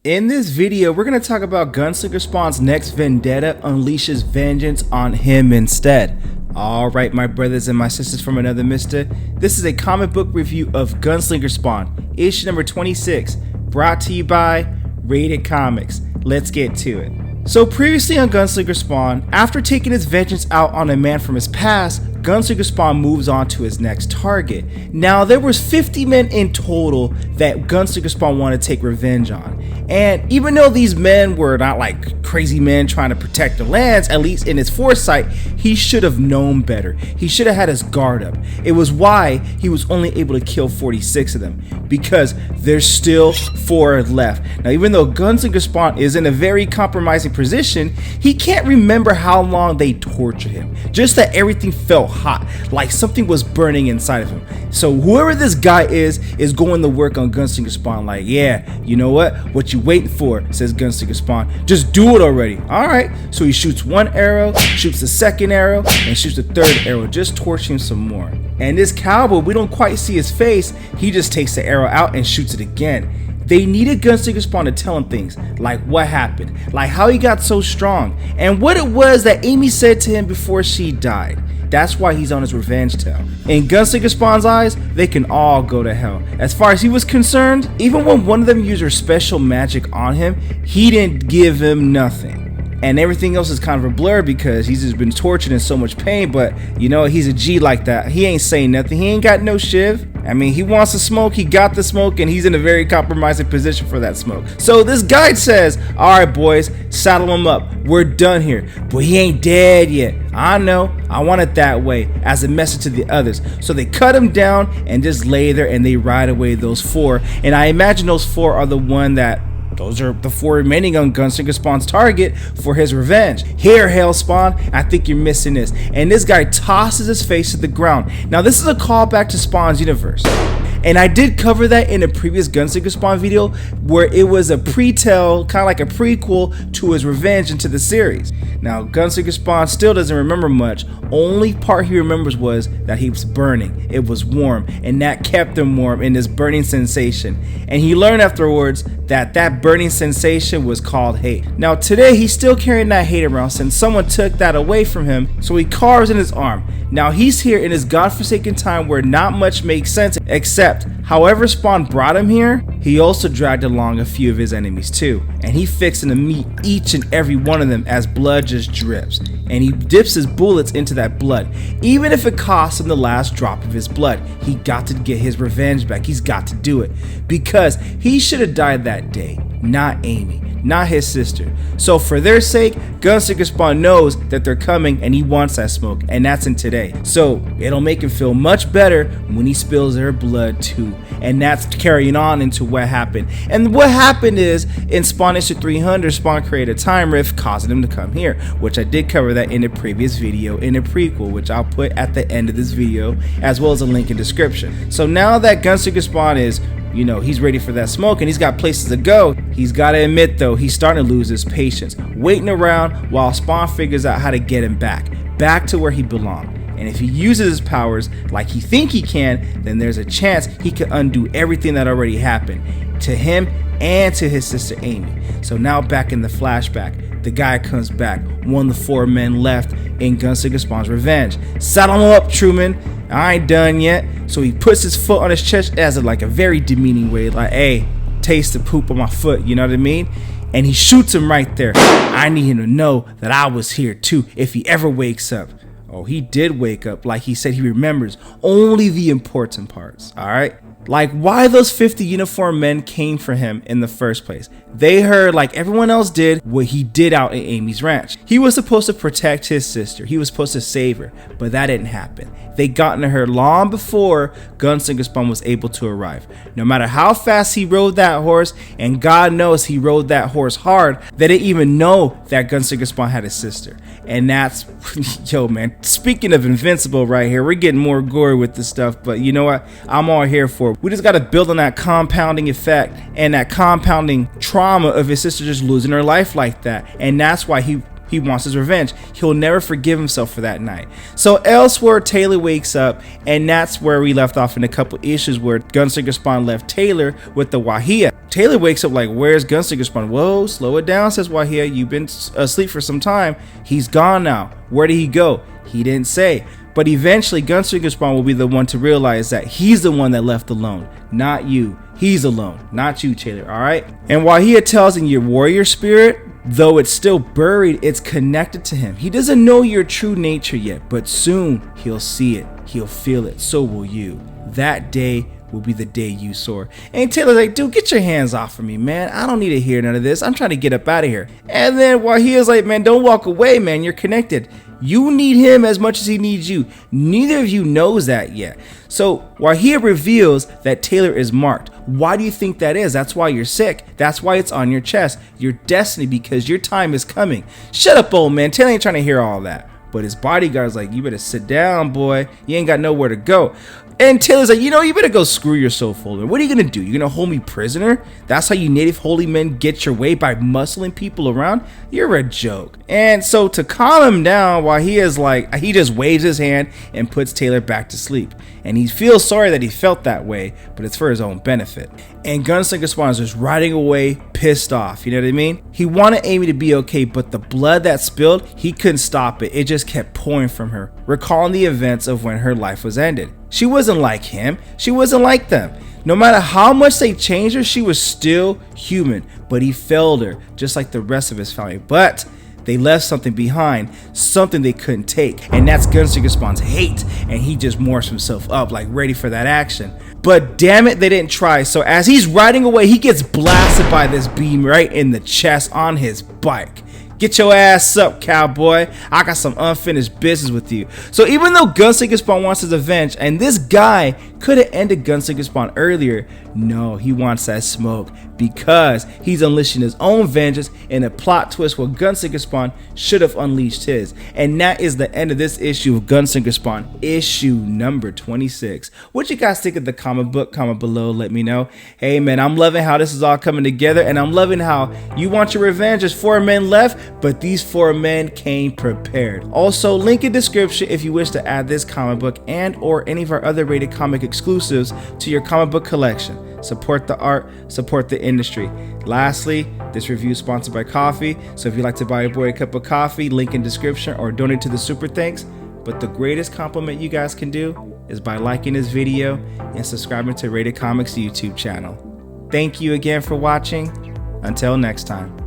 In this video, we're going to talk about Gunslinger Spawn's next vendetta unleashes vengeance on him instead. Alright my brothers and my sisters from another mister, this is a comic book review of Gunslinger Spawn, issue number 26, brought to you by RatedComics. Let's get to it. So previously on Gunslinger Spawn, after taking his vengeance out on a man from his past, Gunslinger Spawn moves on to his next target. Now there was 50 men in total that Gunslinger Spawn wanted to take revenge on. And even though these men were not like crazy men trying to protect the lands, at least in his foresight, he should have known better. He should have had his guard up. It was why he was only able to kill 46 of them, because there's still 4 left. Now even though Gunslinger Spawn is in a very compromising position, he can't remember how long they tortured him. Just that everything felt hot, like something was burning inside of him. So whoever this guy is going to work on Gunslinger Spawn like, yeah, you know what you waiting for, says Gunslinger Spawn, just do it already. Alright, so he shoots one arrow, shoots the second arrow, and shoots the third arrow, just torching him some more. And this cowboy, we don't quite see his face, he just takes the arrow out and shoots it again. They needed Gunslinger Spawn to tell him things, like what happened, like how he got so strong, and what it was that Amy said to him before she died. That's why he's on his revenge tale. In Gunslinger Spawn's eyes, they can all go to hell. As far as he was concerned, even when one of them used her special magic on him, he didn't give him nothing. And everything else is kind of a blur because he's just been tortured in so much pain, but you know, he's a G like that. He ain't saying nothing. He ain't got no shiv. I mean, he wants to smoke, he got the smoke, and he's in a very compromising position for that smoke. So this guide says, alright boys, saddle him up. We're done here. But he ain't dead yet. I know, I want it that way, as a message to the others. So they cut him down and just lay there and they ride away those 4. And I imagine those 4 are the one that those are the 4 remaining on Gunslinger Spawn's target for his revenge. Here, Hail Spawn, I think you're missing this. And this guy tosses his face to the ground. Now this is a callback to Spawn's universe. And I did cover that in a previous Gunslinger Spawn video where it was a pre-tell, kind of like a prequel to his revenge into the series. Now Gunslinger Spawn still doesn't remember much. Only part he remembers was that he was burning. It was warm, and that kept him warm in this burning sensation. And he learned afterwards that that burning sensation was called hate. Now today he's still carrying that hate around since someone took that away from him, so he carves in his arm. Now he's here in his godforsaken time where not much makes sense, except however Spawn brought him here, he also dragged along a few of his enemies too, and he fixing to meet each and every one of them as blood just drips, and he dips his bullets into that blood. Even if it costs him the last drop of his blood, he got to get his revenge back. He's got to do it, because he should have died that day, not Amy, not his sister. So for their sake, Gunslinger Spawn knows that they're coming and he wants that smoke, and that's in today. So it'll make him feel much better when he spills their blood too. And that's carrying on into what happened. And what happened is, in Spawn issue 300, Spawn created a time rift causing him to come here, which I did cover that in a previous video in a prequel, which I'll put at the end of this video, as well as a link in description. So now that Gunslinger Spawn is, you know, he's ready for that smoke and he's got places to go, he's got to admit though, he's starting to lose his patience, waiting around while Spawn figures out how to get him back to where he belonged. And if he uses his powers like he think he can, then there's a chance he could undo everything that already happened to him and to his sister Amy. So now back in the flashback, the guy comes back, one of the 4 men left in Gunslinger Spawn's revenge. Saddle him up, Truman, I ain't done yet. So he puts his foot on his chest as a very demeaning way, like, hey, taste the poop on my foot, you know what I mean? And he shoots him right there. I need him to know that I was here too if he ever wakes up. Oh, he did wake up. Like he said, he remembers only the important parts. All right. Like why those 50 uniformed men came for him in the first place. They heard, like everyone else did, what he did out in Amy's ranch. He was supposed to protect his sister. He was supposed to save her, but that didn't happen. They got to her long before Gunslinger Spawn was able to arrive. No matter how fast he rode that horse, and God knows he rode that horse hard, they didn't even know that Gunslinger Spawn had a sister. And that's, yo man, speaking of invincible right here, we're getting more gory with this stuff, but you know what? I'm all here for it. We just got to build on that compounding effect and that compounding trauma of his sister just losing her life like that. And that's why he He wants his revenge. He'll never forgive himself for that night. So elsewhere, Taylor wakes up, and that's where we left off in a couple issues where Gunslinger Spawn left Taylor with the Wahia. Taylor wakes up like, where's Gunslinger Spawn? Whoa, slow it down, says Wahia. You've been asleep for some time. He's gone now. Where did he go? He didn't say. But eventually, Gunslinger Spawn will be the one to realize that he's the one that left alone, not you. He's alone, not you, Taylor, all right? And Wahia tells him your warrior spirit, though it's still buried, it's connected to him. He doesn't know your true nature yet, but soon he'll see it. He'll feel it. So will you. That day will be the day you soar. And Taylor's like, dude, get your hands off of me, man. I don't need to hear none of this. I'm trying to get up out of here. And then Wahia's like, man, don't walk away, man. You're connected. You need him as much as he needs you. Neither of you knows that yet. So Wahia reveals that Taylor is marked. Why do you think that is? That's why you're sick. That's why it's on your chest. Your destiny, because your time is coming. Shut up, old man. Taylor ain't trying to hear all that. But his bodyguard's like, you better sit down, boy. You ain't got nowhere to go. And Taylor's like, you know, you better go screw yourself, Holder. What are you gonna do? You're gonna hold me prisoner? That's how you native holy men get your way, by muscling people around? You're a joke. And so to calm him down, while he is like, he just waves his hand and puts Taylor back to sleep. And he feels sorry that he felt that way, but it's for his own benefit. And Gunslinger Spawn is just riding away, pissed off, you know what I mean? He wanted Amy to be okay, but the blood that spilled, he couldn't stop it. It just kept pouring from her, recalling the events of when her life was ended. She wasn't like him. She wasn't like them. No matter how much they changed her, she was still human, but he failed her, just like the rest of his family. But they left something behind, something they couldn't take, and that's Gunslinger Spawn's hate, and he just morphs himself up, like ready for that action. But damn it, they didn't try. So as he's riding away, he gets blasted by this beam right in the chest on his bike. Get your ass up, cowboy. I got some unfinished business with you. So even though Gunslinger Spawn wants his revenge, and this guy could have ended Gunslinger Spawn earlier, no, he wants that smoke because he's unleashing his own vengeance in a plot twist where Gunslinger Spawn should have unleashed his. And that is the end of this issue of Gunslinger Spawn, issue number 26. What you guys think of the comic book? Comment below, let me know. Hey man, I'm loving how this is all coming together, and I'm loving how you want your revenge. There's 4 men left, but these 4 men came prepared. Also, link in description if you wish to add this comic book and or any of our other rated comic exclusives to your comic book collection. Support the art, support the industry. Lastly, this review is sponsored by coffee, so if you'd like to buy your boy a cup of coffee, link in description, or donate to the super thanks. But the greatest compliment you guys can do is by liking this video and subscribing to RatedComics YouTube channel. Thank you again for watching. Until next time.